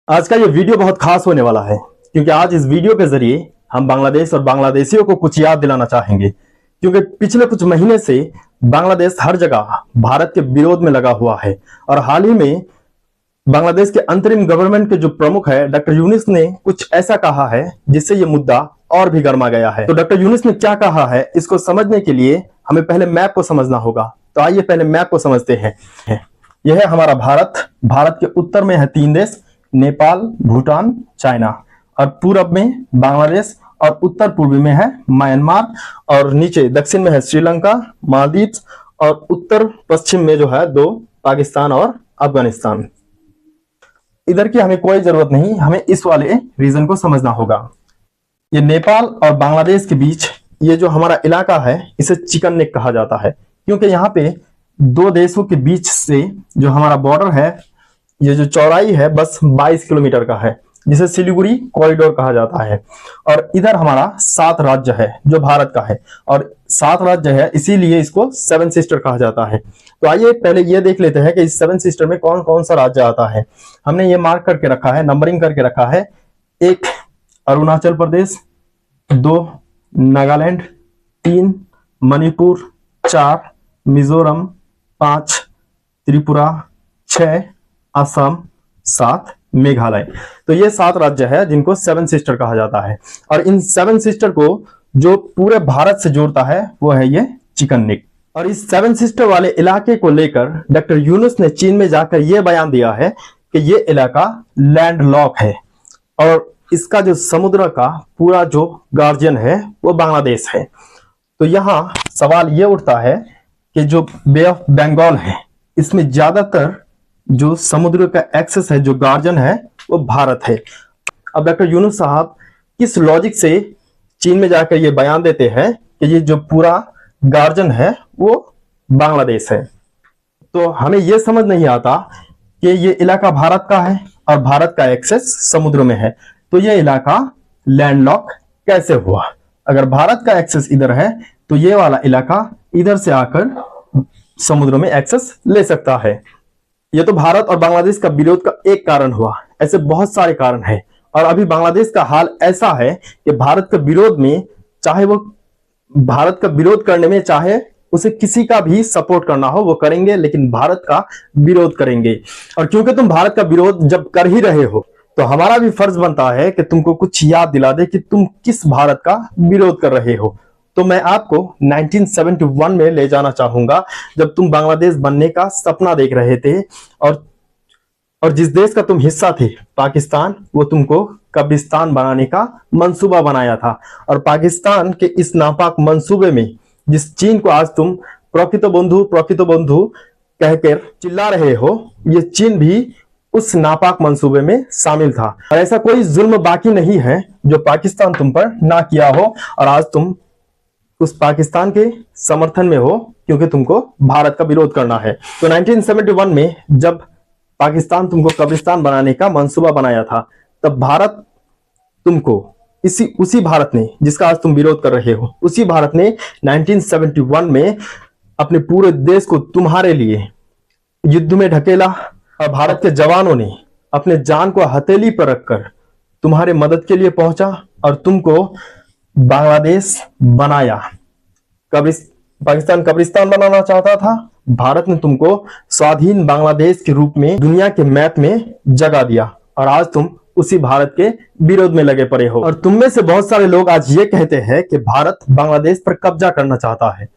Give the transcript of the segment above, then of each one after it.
आज का ये वीडियो बहुत खास होने वाला है क्योंकि आज इस वीडियो के जरिए हम बांग्लादेश और बांग्लादेशियों को कुछ याद दिलाना चाहेंगे। क्योंकि पिछले कुछ महीने से बांग्लादेश हर जगह भारत के विरोध में लगा हुआ है और हाल ही में बांग्लादेश के अंतरिम गवर्नमेंट के जो प्रमुख है डॉक्टर यूनिस ने कुछ ऐसा कहा है जिससे ये मुद्दा और भी गर्मा गया है। तो डॉक्टर यूनिस ने क्या कहा है इसको समझने के लिए हमें पहले मैप को समझना होगा। तो आइए पहले मैप को समझते हैं। यह है हमारा भारत। भारत के उत्तर में है 3 देश, नेपाल, भूटान, चाइना, और पूरब में बांग्लादेश और उत्तर पूर्वी में है म्यांमार, और नीचे दक्षिण में है श्रीलंका, मालदीव, और उत्तर पश्चिम में जो है 2 पाकिस्तान और अफगानिस्तान। इधर की हमें कोई जरूरत नहीं, हमें इस वाले रीजन को समझना होगा। ये नेपाल और बांग्लादेश के बीच ये जो हमारा इलाका है इसे चिकन नेक कहा जाता है, क्योंकि यहाँ पे 2 देशों के बीच से जो हमारा बॉर्डर है ये जो चौड़ाई है बस 22 किलोमीटर का है, जिसे सिलीगुड़ी कॉरिडोर कहा जाता है। और इधर हमारा 7 राज्य है जो भारत का है, और 7 राज्य है इसीलिए इसको 7 सिस्टर कहा जाता है। तो आइए पहले ये देख लेते हैं कि इस 7 सिस्टर में कौन कौन सा राज्य आता है। हमने ये मार्क करके रखा है, नंबरिंग करके रखा है। 1 अरुणाचल प्रदेश, 2 नागालैंड, 3 मणिपुर, 4 मिजोरम, 5 त्रिपुरा, 6 असम, 7 मेघालय। तो ये 7 राज्य है जिनको 7 सिस्टर कहा जाता है। और इन 7 सिस्टर को जो पूरे भारत से जोड़ता है वो है ये चिकन नेक। और इस 7 सिस्टर वाले इलाके को लेकर डॉक्टर यूनुस ने चीन में जाकर यह बयान दिया है कि ये इलाका लैंडलॉक है और इसका जो समुद्र का पूरा जो गार्जियन है वो बांग्लादेश है। तो यहां सवाल ये उठता है कि जो बे ऑफ बंगाल है इसमें ज्यादातर जो समुद्र का एक्सेस है, जो गार्जियन है वो भारत है। अब डॉक्टर यूनुस साहब किस लॉजिक से चीन में जाकर ये बयान देते हैं कि ये जो पूरा गार्जियन है वो बांग्लादेश है। तो हमें ये समझ नहीं आता कि ये इलाका भारत का है और भारत का एक्सेस समुद्र में है, तो ये इलाका लैंडलॉक कैसे हुआ। अगर भारत का एक्सेस इधर है तो ये वाला इलाका इधर से आकर समुद्र में एक्सेस ले सकता है। ये तो भारत और बांग्लादेश का विरोध का एक कारण हुआ, ऐसे बहुत सारे कारण हैं। और अभी बांग्लादेश का हाल ऐसा है कि भारत के विरोध में, चाहे वो भारत का विरोध करने में चाहे उसे किसी का भी सपोर्ट करना हो वो करेंगे, लेकिन भारत का विरोध करेंगे। और क्योंकि तुम भारत का विरोध जब कर ही रहे हो तो हमारा भी फर्ज बनता है कि तुमको कुछ याद दिला दे कि तुम किस भारत का विरोध कर रहे हो। तो मैं आपको 1971 में ले जाना चाहूंगा, जब तुम बांग्लादेश बनने का सपना देख रहे थे और जिस देश का तुम हिस्सा थे पाकिस्तान, वो तुमको कब्रिस्तान बनाने का मंसूबा बनाया था। और पाकिस्तान के इस नापाक मंसूबे में जिस चीन को आज तुम प्रकृत बंधु कहकर चिल्ला रहे हो, ये चीन भी उस नापाक मंसूबे में शामिल था। और ऐसा कोई जुल्म बाकी नहीं है जो पाकिस्तान तुम पर ना किया हो, और आज तुम उस पाकिस्तान के समर्थन में हो क्योंकि तुमको भारत का विरोध करना है। तो 1971 में जब पाकिस्तान तुमको कब्रिस्तान बनाने का मंसूबा बनाया था, तब भारत तुमको उसी भारत ने, जिसका आज तुम विरोध कर रहे हो, उसी भारत ने 1971 में अपने पूरे देश को तुम्हारे लिए युद्ध में ढकेला। और भारत के जवानों ने अपने जान को हथेली पर रखकर तुम्हारे मदद के लिए पहुंचा और तुमको बांग्लादेश बनाया। पाकिस्तान कब्रिस्तान बनाना चाहता था, भारत ने तुमको स्वाधीन बांग्लादेश के रूप में दुनिया के मैप में जगह दिया, और आज तुम उसी भारत के विरोध में लगे पड़े हो। और तुम में से बहुत सारे लोग आज ये कहते हैं कि भारत बांग्लादेश पर कब्जा करना चाहता है।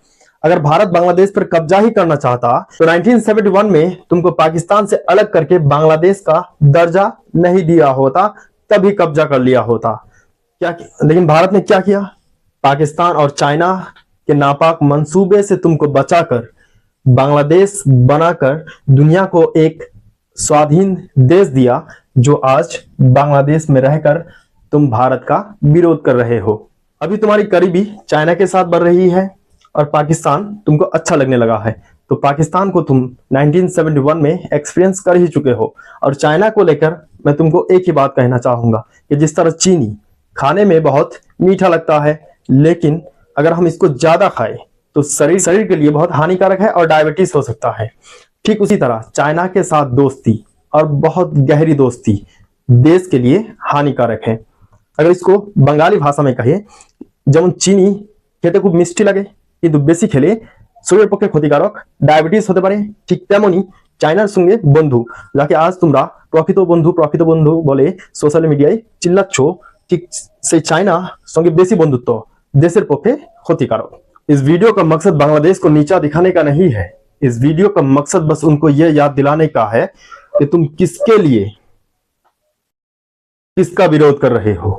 अगर भारत बांग्लादेश पर कब्जा ही करना चाहता तो 1971 में तुमको पाकिस्तान से अलग करके बांग्लादेश का दर्जा नहीं दिया होता, तभी कब्जा कर लिया होता। क्या लेकिन भारत ने क्या किया, पाकिस्तान और चाइना के नापाक मंसूबे से तुमको बचाकर बांग्लादेश बनाकर दुनिया को एक स्वाधीन देश दिया, जो आज बांग्लादेश में रहकर तुम भारत का विरोध कर रहे हो। अभी तुम्हारी करीबी चाइना के साथ बढ़ रही है और पाकिस्तान तुमको अच्छा लगने लगा है। तो पाकिस्तान को तुम 1971 में एक्सपीरियंस कर ही चुके हो। और चाइना को लेकर मैं तुमको एक ही बात कहना चाहूंगा कि जिस तरह चीनी खाने में बहुत मीठा लगता है, लेकिन अगर हम इसको ज्यादा खाएं तो शरीर के लिए बहुत हानिकारक है और डायबिटीज हो सकता है। ठीक उसी तरह चाइना के साथ दोस्ती और बहुत गहरी दोस्ती देश के लिए हानिकारक है। अगर इसको बंगाली भाषा में कहे, যেমন চিনি খেতে খুব মিষ্টি লাগে কিন্তু বেশি খেলে শরীরের পক্ষে ক্ষতিকারক, ডায়াবেটিস হতে পারে, ঠিক তেমনি চায়নার সঙ্গে বন্ধু, যাকে আজ তোমরা প্রকৃত বন্ধু বলে সোশ্যাল মিডিয়ায় চিল্লাচ্ছ, ঠিক সেই চায়না সঙ্গে বেশি বন্ধুত্ব देशेर पक्षे क्षतिकारक। इस वीडियो का मकसद बांग्लादेश को नीचा दिखाने का नहीं है। इस वीडियो का मकसद बस उनको यह याद दिलाने का है कि तुम किसके लिए किसका विरोध कर रहे हो।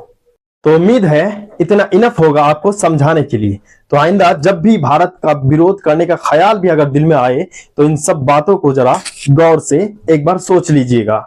तो उम्मीद है इतना इनफ होगा आपको समझाने के लिए। तो आइंदा जब भी भारत का विरोध करने का ख्याल भी अगर दिल में आए तो इन सब बातों को जरा गौर से एक बार सोच लीजिएगा।